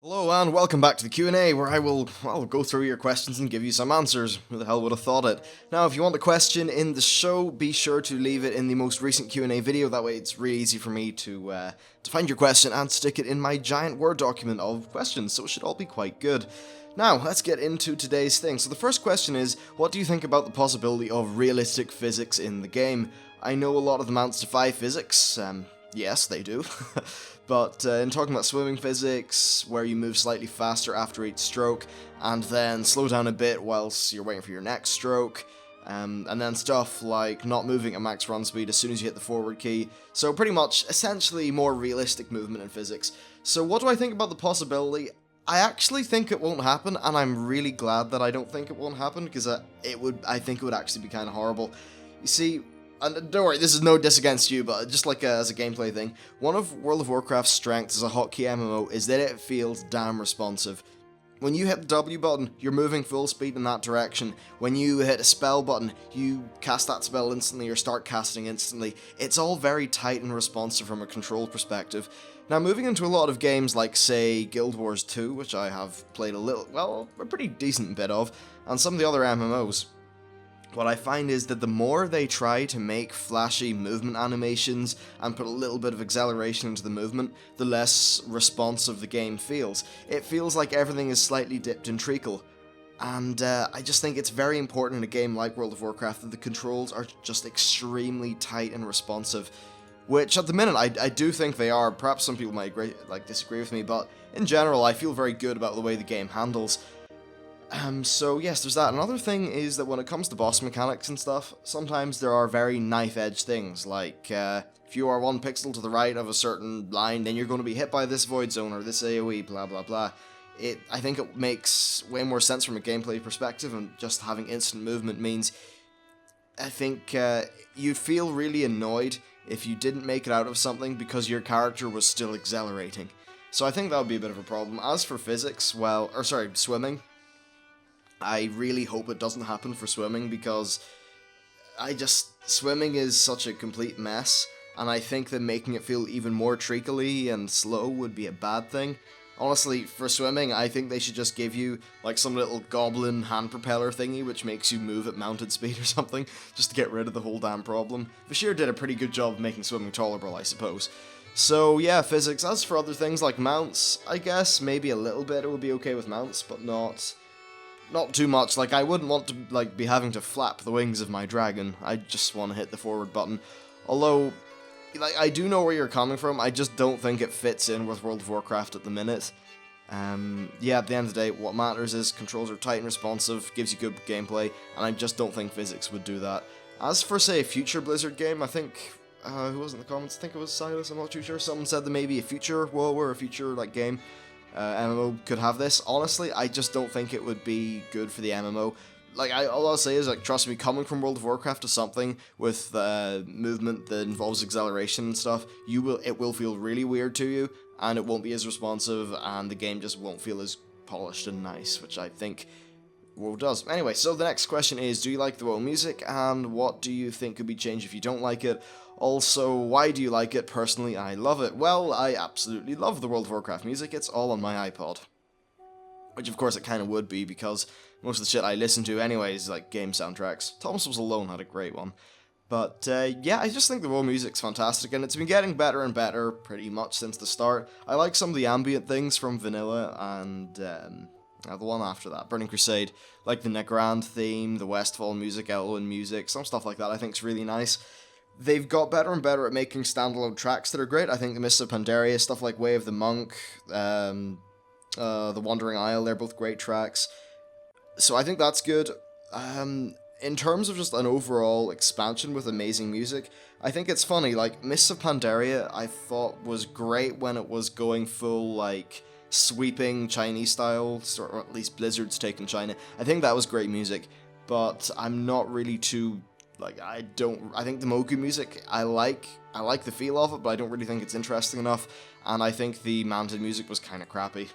Hello and welcome back to the Q&A where I will, go through your questions and give you some answers. Who the hell would have thought it? Now, if you want a question in the show, be sure to leave it in the most recent Q&A video. That way it's really easy for me to find your question and stick it in my giant Word document of questions, so it should all be quite good. Now, let's get into today's thing. So the first question is, what do you think about the possibility of realistic physics in the game? I know a lot of the Mounts defy physics, yes, they do. But in talking about swimming physics, where you move slightly faster after each stroke, and then slow down a bit whilst you're waiting for your next stroke, and then stuff like not moving at max run speed as soon as you hit the forward key, so pretty much, essentially, more realistic movement in physics. So what do I think about the possibility? I actually think it won't happen, and I'm really glad that I don't think it won't happen, because I think it would actually be kind of horrible. You see, and don't worry, this is no diss against you, but just like as a gameplay thing, one of World of Warcraft's strengths as a hotkey MMO is that it feels damn responsive. When you hit the W button, you're moving full speed in that direction. When you hit a spell button, you cast that spell instantly or start casting instantly. It's all very tight and responsive from a control perspective. Now, moving into a lot of games like, say, Guild Wars 2, which I have played a pretty decent bit of, and some of the other MMOs, what I find is that the more they try to make flashy movement animations and put a little bit of acceleration into the movement, the less responsive the game feels. It feels like everything is slightly dipped in treacle. And I just think it's very important in a game like World of Warcraft that the controls are just extremely tight and responsive. Which, at the minute, I do think they are. Perhaps some people might disagree with me, but in general, I feel very good about the way the game handles. So yes, there's that. Another thing is that when it comes to boss mechanics and stuff, sometimes there are very knife-edge things, like, if you are 1 pixel to the right of a certain line, then you're going to be hit by this void zone or this AoE, blah blah blah. I think it makes way more sense from a gameplay perspective, and just having instant movement means, I think, you'd feel really annoyed if you didn't make it out of something because your character was still accelerating. So I think that would be a bit of a problem. As for physics, swimming, I really hope it doesn't happen for swimming, because swimming is such a complete mess, and I think that making it feel even more treacly and slow would be a bad thing. Honestly, for swimming, I think they should just give you, like, some little goblin hand propeller thingy which makes you move at mounted speed or something, just to get rid of the whole damn problem. Bashir did a pretty good job of making swimming tolerable, I suppose. So yeah, physics. As for other things like mounts, I guess maybe a little bit it would be okay with mounts, but not too much. Like, I wouldn't want to, be having to flap the wings of my dragon. I just want to hit the forward button. Although, I do know where you're coming from. I just don't think it fits in with World of Warcraft at the minute. Yeah, at the end of the day, what matters is controls are tight and responsive, gives you good gameplay, and I just don't think physics would do that. As for, say, a future Blizzard game, I think, who was in the comments? I think it was Silas, I'm not too sure. Someone said that maybe a future WoW or a future, game, MMO could have this. Honestly, I just don't think it would be good for the MMO. All I'll say is, trust me, coming from World of Warcraft to something with movement that involves acceleration and stuff, it will feel really weird to you, and it won't be as responsive, and the game just won't feel as polished and nice, which I think WoW does. Anyway, so the next question is, do you like the WoW music, and what do you think could be changed if you don't like it? Also, why do you like it? Personally, I love it. Well, I absolutely love the World of Warcraft music. It's all on my iPod. Which, of course, it kind of would be, because most of the shit I listen to anyways is, game soundtracks. Thomas Was Alone had a great one. But, yeah, I just think the WoW music's fantastic, and it's been getting better and better pretty much since the start. I like some of the ambient things from Vanilla, and, the one after that, Burning Crusade. Like the Necrand theme, the Westfall music, Elwyn music, some stuff like that I think's really nice. They've got better and better at making standalone tracks that are great. I think the Mists of Pandaria, stuff like Way of the Monk, The Wandering Isle, they're both great tracks. So I think that's good. In terms of just an overall expansion with amazing music, I think it's funny, Mists of Pandaria I thought was great when it was going full, sweeping Chinese style, or at least Blizzard's take on China. I think that was great music, but I'm not really too, I think the Mogu music, I like the feel of it, but I don't really think it's interesting enough, and I think the Mountain music was kind of crappy.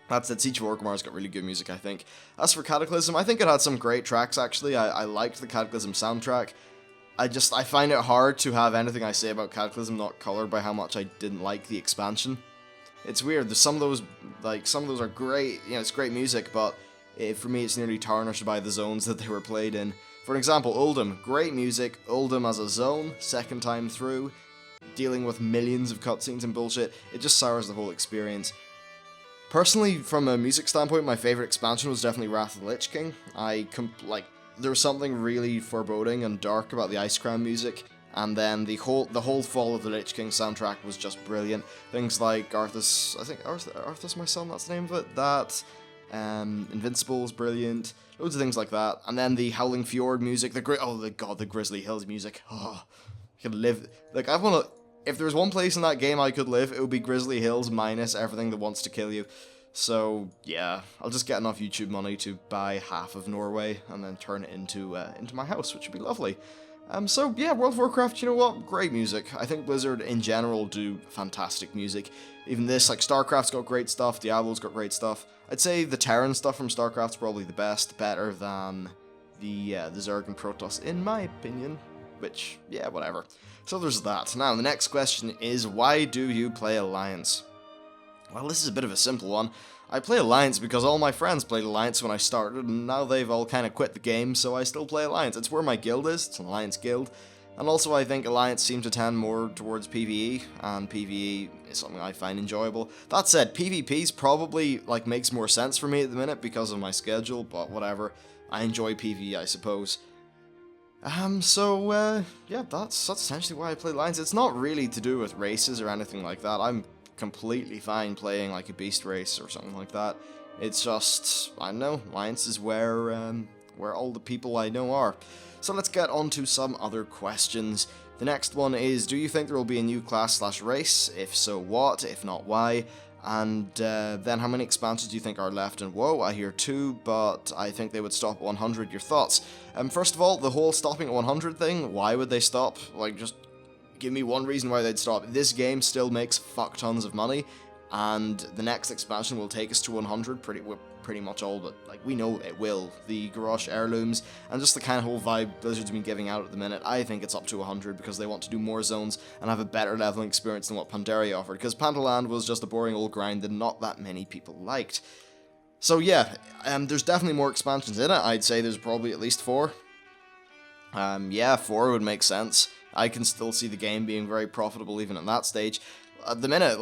That said, Siege of Orgrimmar's got really good music, I think. As for Cataclysm, I think it had some great tracks, actually. I liked the Cataclysm soundtrack. I find it hard to have anything I say about Cataclysm not colored by how much I didn't like the expansion. It's weird. There's some of those, some of those are great. It's great music, but for me, it's nearly tarnished by the zones that they were played in. For example, Uldum, great music. Uldum as a zone, second time through, dealing with millions of cutscenes and bullshit. It just sours the whole experience. Personally, from a music standpoint, my favorite expansion was definitely Wrath of the Lich King. There was something really foreboding and dark about the Ice Crown music, and then the whole Fall of the Lich King soundtrack was just brilliant. Things like Arthas My Son, that's the name of it. That, Invincible is brilliant. Loads of things like that. And then the Howling Fjord music, the Grizzly Hills music. Oh, I could live. If there was one place in that game I could live, it would be Grizzly Hills minus everything that wants to kill you. So yeah, I'll just get enough YouTube money to buy half of Norway and then turn it into my house, which would be lovely. So yeah, World of Warcraft, you know what? Great music. I think Blizzard in general do fantastic music. Even this, StarCraft's got great stuff, Diablo's got great stuff. I'd say the Terran stuff from StarCraft's probably the best, better than the Zerg and Protoss, in my opinion. Which, yeah, whatever. So there's that. Now, the next question is, why do you play Alliance? Well, this is a bit of a simple one. I play Alliance because all my friends played Alliance when I started, and now they've all kind of quit the game, so I still play Alliance. It's where my guild is, it's an Alliance guild. And also I think Alliance seems to tend more towards PvE, and PvE is something I find enjoyable. That said, PvP's probably, makes more sense for me at the minute because of my schedule, but whatever. I enjoy PvE, I suppose. Yeah, that's essentially why I play Alliance. It's not really to do with races or anything like that. I'm completely fine playing like a beast race or something like that. It's just, I don't know, Alliance is where all the people I know are. So let's get on to some other questions. The next one is, do you think there will be a new class/race? If so, what? If not, why? And then how many expansions do you think are left in WoW? I hear 2, but I think they would stop at 100. Your thoughts? First of all, the whole stopping at 100 thing, why would they stop? Just give me one reason why they'd stop. This game still makes fuck tons of money, and the next expansion will take us to 100 pretty much all, but we know it will. The Garrosh heirlooms and just the kind of whole vibe Blizzard's been giving out at the minute, I think it's up to 100 because they want to do more zones and have a better leveling experience than what Pandaria offered, because Pandaland was just a boring old grind that not that many people liked. So yeah, there's definitely more expansions in it. I'd say there's probably at least 4. Yeah, 4 would make sense. I can still see the game being very profitable even at that stage. At the minute,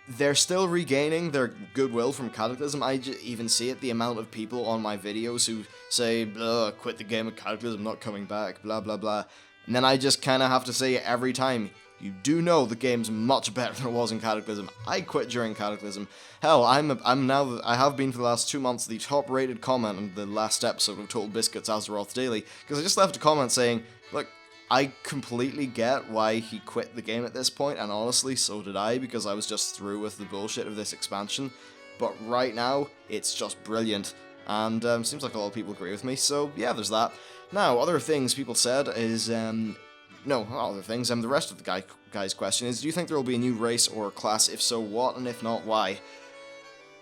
they're still regaining their goodwill from Cataclysm. I even see it, the amount of people on my videos who say, blah, quit the game at Cataclysm, not coming back, blah, blah, blah. And then I just kind of have to say it every time. You do know the game's much better than it was in Cataclysm. I quit during Cataclysm. Hell, I have been for the last 2 months the top rated comment on the last episode of Total Biscuits Azeroth Daily, because I just left a comment saying, look, I completely get why he quit the game at this point, and honestly, so did I, because I was just through with the bullshit of this expansion. But right now, it's just brilliant, and seems like a lot of people agree with me, so yeah, there's that. Now, other things people said is, no, not other things, the rest of the guy's question is, do you think there will be a new race or class? If so, what, and if not, why?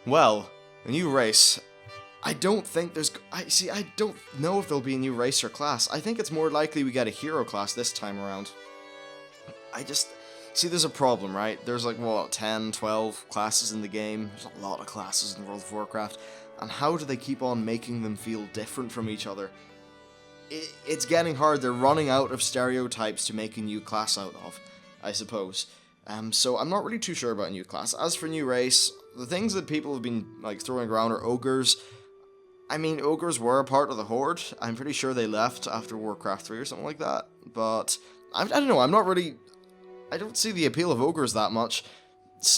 Well, a new race... I don't think there's... I don't know if there'll be a new race or class. I think it's more likely we get a hero class this time around. See, there's a problem, right? There's 10, 12 classes in the game. There's a lot of classes in World of Warcraft. And how do they keep on making them feel different from each other? It's getting hard. They're running out of stereotypes to make a new class out of, I suppose. So I'm not really too sure about a new class. As for new race, the things that people have been throwing around are ogres. I mean, ogres were a part of the Horde. I'm pretty sure they left after Warcraft 3 or something like that. But, I don't know, I don't see the appeal of ogres that much.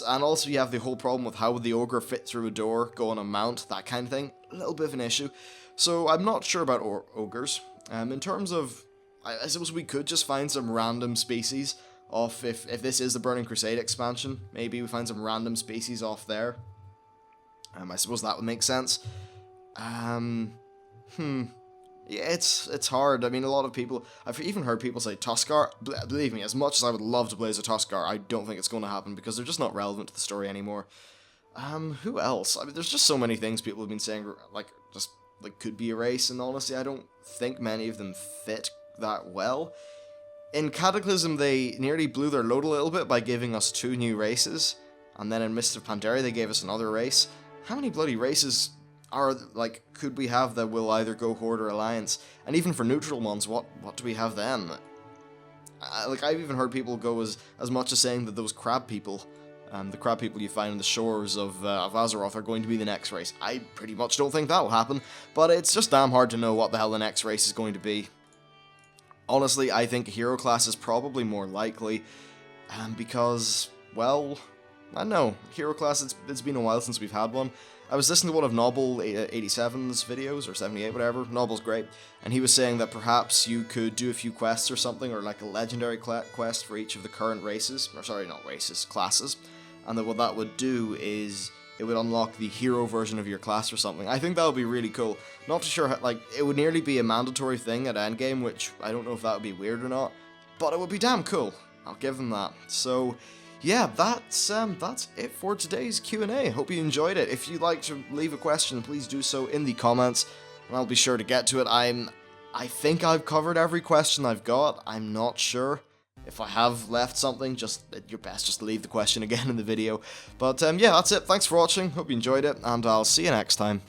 And also you have the whole problem with how would the ogre fit through a door, go on a mount, that kind of thing. A little bit of an issue. So I'm not sure about ogres. In terms of, I suppose we could just find some random species off, if this is the Burning Crusade expansion, maybe we find some random species off there. I suppose that would make sense. Yeah, it's hard. I mean, a lot of people, I've even heard people say Tuskar. Believe me, as much as I would love to play as a Tuskar, I don't think it's going to happen because they're just not relevant to the story anymore. Who else? I mean, there's just so many things people have been saying, could be a race, and honestly, I don't think many of them fit that well. In Cataclysm, they nearly blew their load a little bit by giving us 2 new races, and then in Mists of Pandaria they gave us another race. How many bloody races could we have that will either go Horde or Alliance? And even for neutral ones, what do we have then? I've even heard people go as much as saying that those crab people, the crab people you find on the shores of Azeroth, are going to be the next race. I pretty much don't think that'll happen, but it's just damn hard to know what the hell the next race is going to be. Honestly, I think a hero class is probably more likely, because, well, I don't know, hero class, it's been a while since we've had one. I was listening to one of Noble 87's videos, or 78, whatever. Noble's great, and he was saying that perhaps you could do a few quests or something, or like a legendary quest for each of the current races, or sorry, not races, classes, and that what that would do is it would unlock the hero version of your class or something. I think that would be really cool. Not too sure, it would nearly be a mandatory thing at endgame, which I don't know if that would be weird or not, but it would be damn cool. I'll give them that. So, yeah, that's it for today's Q&A. Hope you enjoyed it. If you'd like to leave a question, please do so in the comments, and I'll be sure to get to it. I think I've covered every question I've got. I'm not sure. If I have left something, your best just leave the question again in the video. But yeah, that's it. Thanks for watching. Hope you enjoyed it, and I'll see you next time.